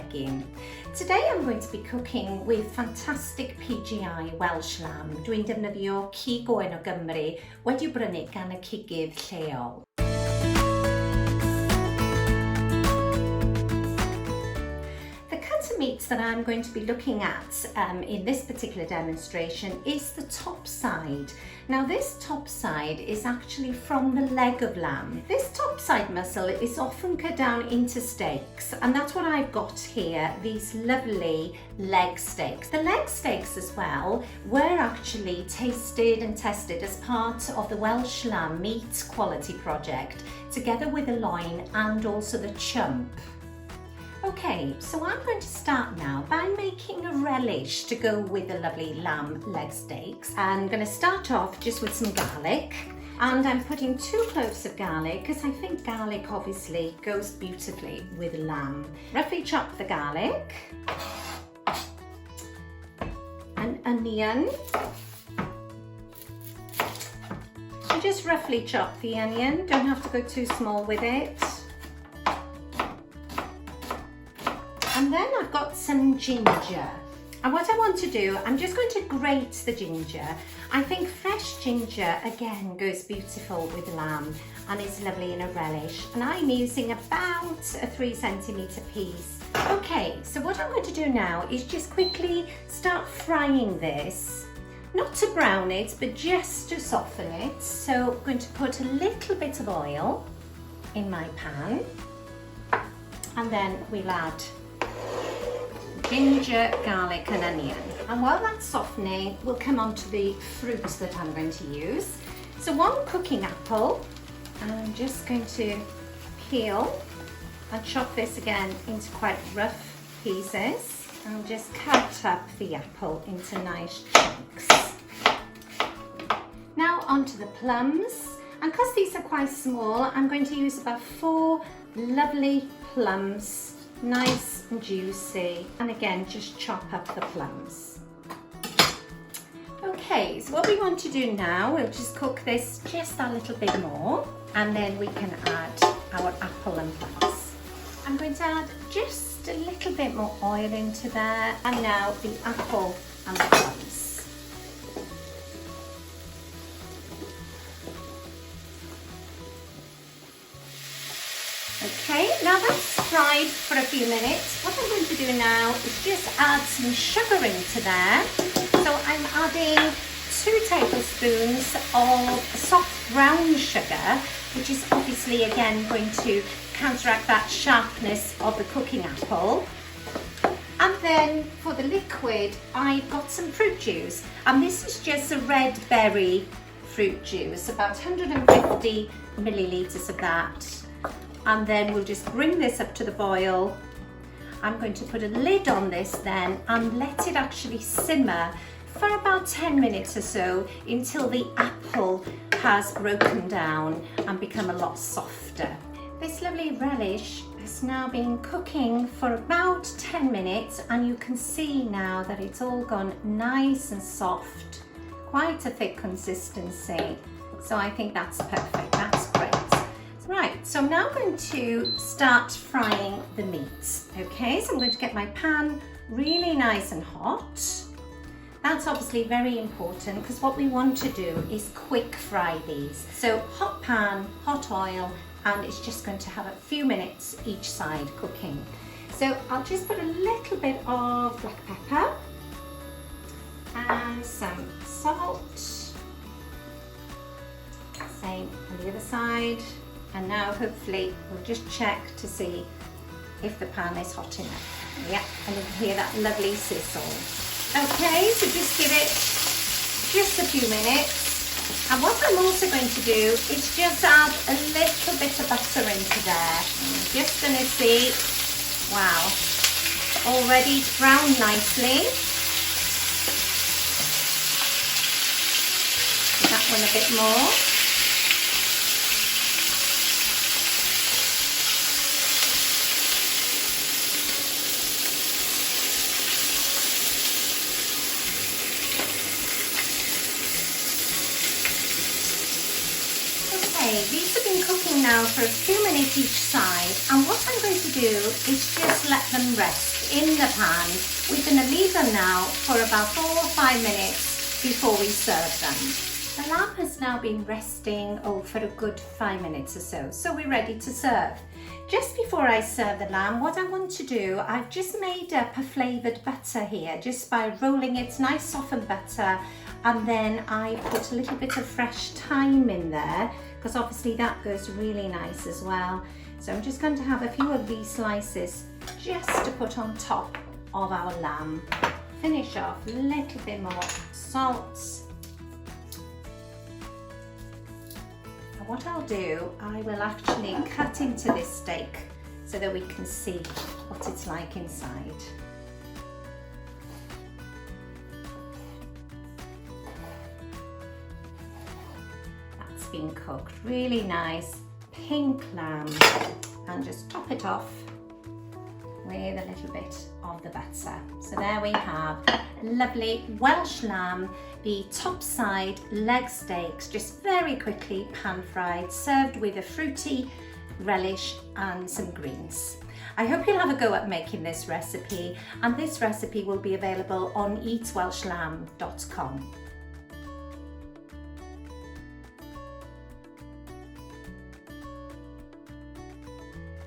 gegin. Today I'm going to be cooking with fantastic PGI Welsh Lamb. Dwi'n defnyddio cig oen o Gymru wedi'i brynu gan y cigydd lleol. The cut of meats that I'm going to be looking at in this particular demonstration is the top side. Now this top side is actually from the leg of lamb. This top side muscle is often cut down into steaks, and that's what I've got here, these lovely leg steaks. The leg steaks as well were actually tasted and tested as part of the Welsh Lamb Meat Quality project, together with the loin and also the chump. Okay, so I'm going to start now by making a relish to go with the lovely lamb leg steaks. I'm going to start off just with some garlic, and I'm putting 2 cloves of garlic because I think garlic obviously goes beautifully with lamb. Roughly chop the garlic, an onion, and just roughly chop the onion, don't have to go too small with it. And then I've got some ginger. And what I want to do, I'm just going to grate the ginger. I think fresh ginger, again, goes beautiful with lamb and is lovely in a relish. And I'm using about a 3 centimetre piece. Okay, so what I'm going to do now is just quickly start frying this. Not to brown it, but just to soften it. So I'm going to put a little bit of oil in my pan. And then we'll add ginger, garlic and onion. And while that's softening, we'll come on to the fruits that I'm going to use. So 1 cooking apple, and I'm just going to peel and chop this again into quite rough pieces. I'll just cut up the apple into nice chunks. Now onto the plums, and because these are quite small, I'm going to use about 4 lovely plums, nice and juicy, and again just chop up the plums. Okay, so what we want to do now, we'll just cook this just a little bit more, and then we can add our apple and plums. I'm going to add just a little bit more oil into there, and now the apple and the plums. Okay, now that's fried for a few minutes. What I'm going to do now is just add some sugar into there. So I'm adding 2 tablespoons of soft brown sugar, which is obviously again going to counteract that sharpness of the cooking apple. And then for the liquid, I've got some fruit juice, and this is just a red berry fruit juice, about 150 millilitres of that. And then we'll just bring this up to the boil. I'm going to put a lid on this then and let it actually simmer for about 10 minutes or so until the apple has broken down and become a lot softer. This lovely relish has now been cooking for about 10 minutes, and you can see now that it's all gone nice and soft, quite a thick consistency. So I think that's perfect, that's great. Right, so I'm now going to start frying the meat. Okay, so I'm going to get my pan really nice and hot. That's obviously very important because what we want to do is quick fry these. So hot pan, hot oil, and it's just going to have a few minutes each side cooking. So I'll just put a little bit of black pepper and some salt. Same on the other side. And now hopefully we'll just check to see if the pan is hot enough. Yeah, and you can hear that lovely sizzle. Okay, so just give it just a few minutes. And what I'm also going to do is just add a little bit of butter into there. I'm just going to see, wow, already browned nicely. That one a bit more. Okay, these have been cooking now for a few minutes each side, and what I'm going to do is just let them rest in the pan. We're going to leave them now for about 4 or 5 minutes before we serve them. The lamb has now been resting for a good 5 minutes or so we're ready to serve. Just before I serve the lamb, what I want to do, I've just made up a flavoured butter here, just by rolling it, nice softened butter, and then I put a little bit of fresh thyme in there, because obviously that goes really nice as well. So I'm just going to have a few of these slices just to put on top of our lamb. Finish off a little bit more salt. And what I'll do, I will actually cut into this steak so that we can see what it's like inside. That's been cooked, really nice pink lamb, and just top it off with a little bit of the butter. So there we have lovely Welsh lamb, the top side leg steaks, just very quickly pan fried, served with a fruity relish and some greens. I hope you'll have a go at making this recipe, and this recipe will be available on eatwelshlamb.com.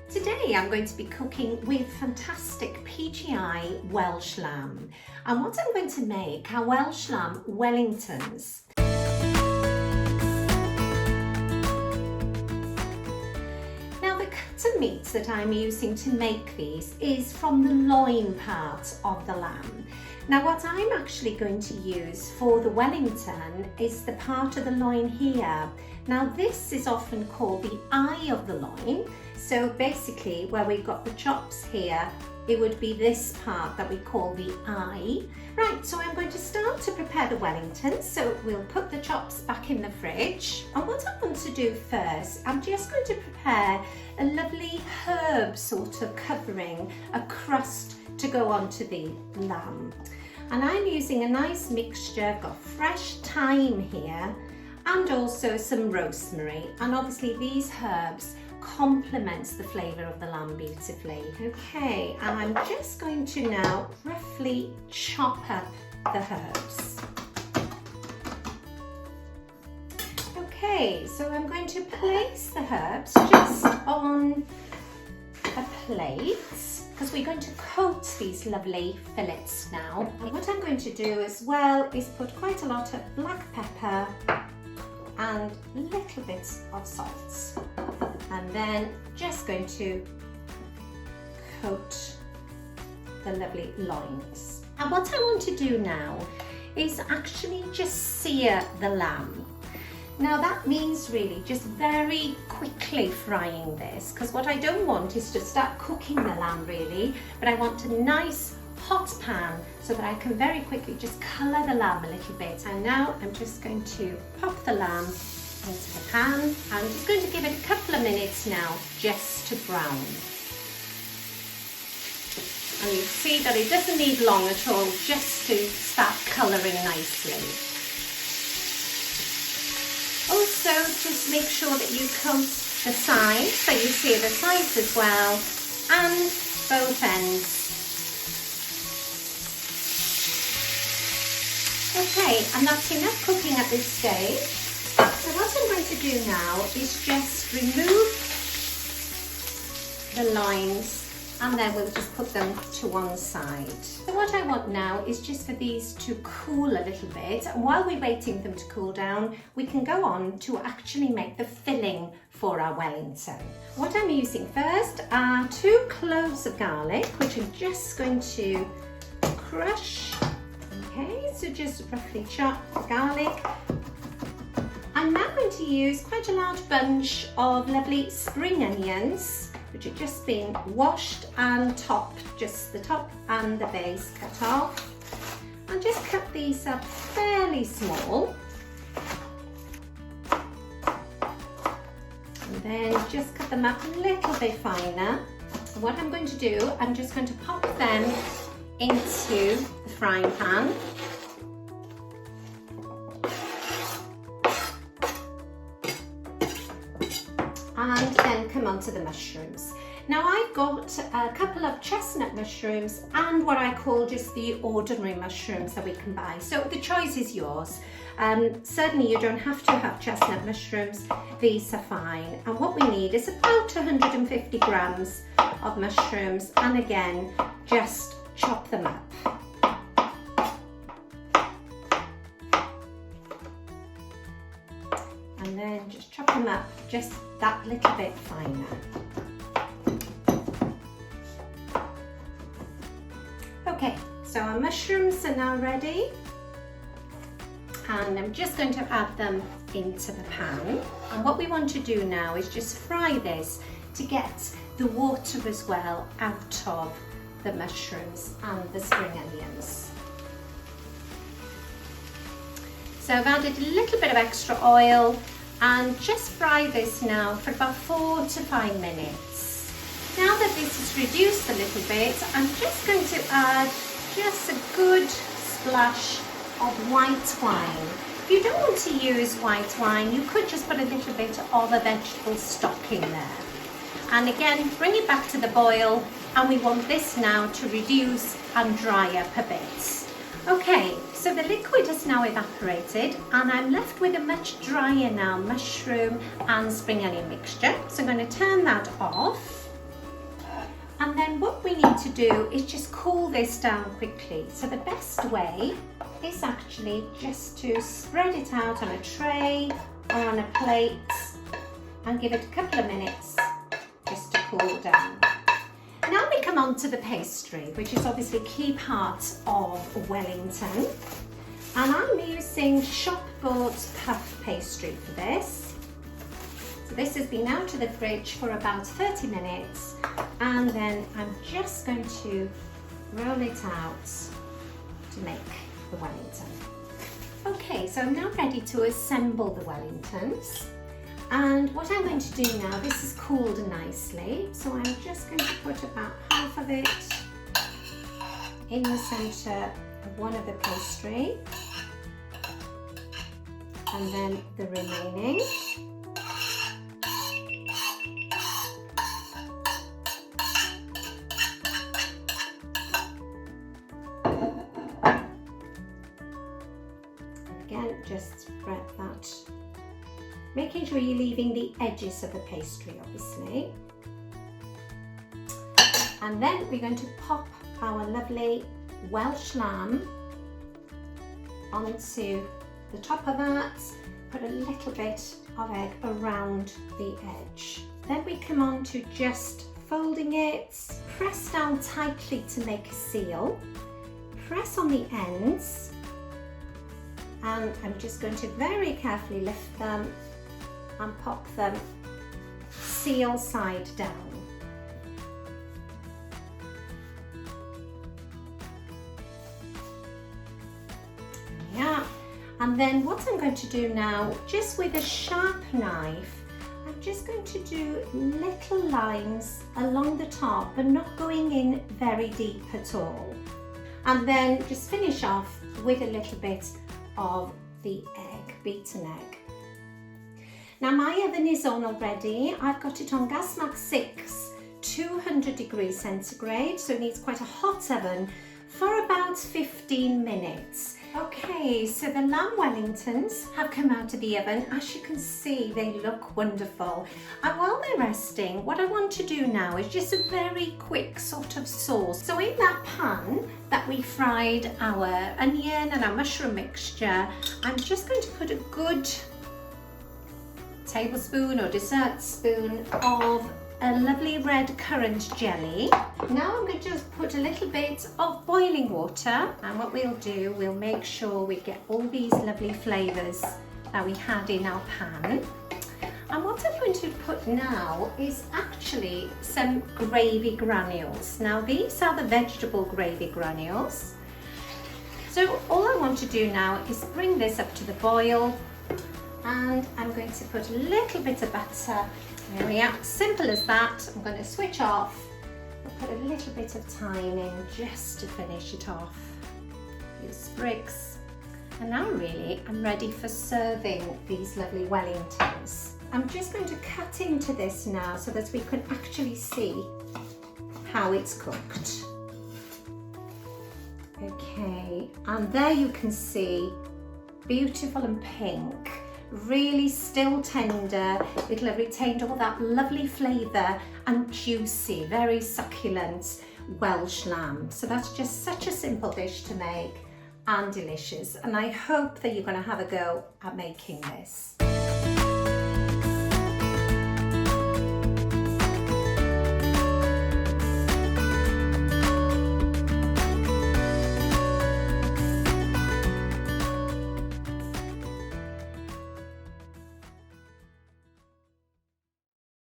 Today I'm going to be cooking with fantastic PGI Welsh lamb, and what I'm going to make are Welsh lamb Wellingtons. Now the cut of meat that I'm using to make these is from the loin part of the lamb. Now what I'm actually going to use for the Wellington is the part of the loin here. Now this is often called the eye of the loin. So basically where we've got the chops here, it would be this part that we call the eye. Right, so I'm going to start to prepare the Wellington. So we'll put the chops back in the fridge. And what I want to do first, I'm just going to prepare a lovely herb sort of covering, a crust to go onto the lamb. And I'm using a nice mixture. I've got fresh thyme here and also some rosemary. And obviously these herbs complements the flavour of the lamb beautifully. Okay, and I'm just going to now roughly chop up the herbs. Okay, so I'm going to place the herbs just on a plate, because we're going to coat these lovely fillets now. And what I'm going to do as well is put quite a lot of black pepper and little bits of salt. And then just going to coat the lovely loins. And what I want to do now is actually just sear the lamb. Now that means really just very quickly frying this, because what I don't want is to start cooking the lamb really, but I want a nice hot pan so that I can very quickly just colour the lamb a little bit. And now I'm just going to pop the lamb into the pan. I'm just going to give it a couple of minutes now just to brown. And you see that it doesn't need long at all, just to start colouring nicely. Also, just make sure that you coat the sides, so you see the sides as well, and both ends. Okay, and that's enough cooking at this stage. So what I'm going to do now is just remove the loins, and then we'll just put them to one side. So what I want now is just for these to cool a little bit. And while we're waiting for them to cool down, we can go on to actually make the filling for our Wellington. What I'm using first are 2 cloves of garlic, which I'm just going to crush. Okay, so just roughly chop the garlic. I'm now going to use quite a large bunch of lovely spring onions, which have just been washed and topped, just the top and the base cut off. And just cut these up fairly small. And then just cut them up a little bit finer. And what I'm going to do, I'm just going to pop them into the frying pan. And then come on to the mushrooms. Now I've got a couple of chestnut mushrooms and what I call just the ordinary mushrooms that we can buy. So the choice is yours. Certainly you don't have to have chestnut mushrooms, these are fine. And what we need is about 150 grams of mushrooms, and again, just chop them up. And then just chop them up just that little bit finer. Okay, so our mushrooms are now ready, and I'm just going to add them into the pan. And what we want to do now is just fry this to get the water as well out of the mushrooms and the spring onions. So I've added a little bit of extra oil and just fry this now for about 4 to 5 minutes. Now that this is reduced a little bit, I'm just going to add just a good splash of white wine. If you don't want to use white wine, you could just put a little bit of a vegetable stock in there. And again, bring it back to the boil, and we want this now to reduce and dry up a bit. Okay, so the liquid has now evaporated, and I'm left with a much drier now mushroom and spring onion mixture. So I'm going to turn that off. And then what we need to do is just cool this down quickly. So the best way is actually just to spread it out on a tray or on a plate and give it a couple of minutes just to cool down. Now we come on to the pastry, which is obviously a key part of Wellington. And I'm using shop-bought puff pastry for this. So this has been out of the fridge for about 30 minutes, and then I'm just going to roll it out to make the Wellington. Okay, so I'm now ready to assemble the Wellingtons. And what I'm going to do now, this is cooled nicely, so I'm just going to put about half of it in the centre of one of the pastry, and then the remaining. Again, just spread that, making sure you're leaving the edges of the pastry, obviously. And then we're going to pop our lovely Welsh lamb onto the top of that, put a little bit of egg around the edge. Then we come on to just folding it, press down tightly to make a seal, press on the ends, and I'm just going to very carefully lift them and pop them seal side down. Yeah, and then what I'm going to do now, just with a sharp knife, I'm just going to do little lines along the top, but not going in very deep at all. And then just finish off with a little bit of the egg, beaten egg. Now my oven is on already. I've got it on gas max 6, 200 degrees centigrade, so it needs quite a hot oven for about 15 minutes. Okay, so the lamb Wellingtons have come out of the oven. As you can see, they look wonderful. And while they're resting, what I want to do now is just a very quick sort of sauce. So in that pan that we fried our onion and our mushroom mixture, I'm just going to put a good tablespoon or dessert spoon of a lovely red currant jelly. Now I'm going to just put a little bit of boiling water, and what we'll do, we'll make sure we get all these lovely flavours that we had in our pan. And what I'm going to put now is actually some gravy granules. Now these are the vegetable gravy granules. So all I want to do now is bring this up to the boil, and I'm going to put a little bit of butter. There we are, simple as that. I'm going to switch off and put a little bit of thyme in just to finish it off. A few sprigs. And now really I'm ready for serving these lovely Wellingtons. I'm just going to cut into this now so that we can actually see how it's cooked. Okay, and there you can see, beautiful and pink, really still tender. It'll have retained all that lovely flavour and juicy, very succulent Welsh lamb. So that's just such a simple dish to make and delicious. And I hope that you're going to have a go at making this.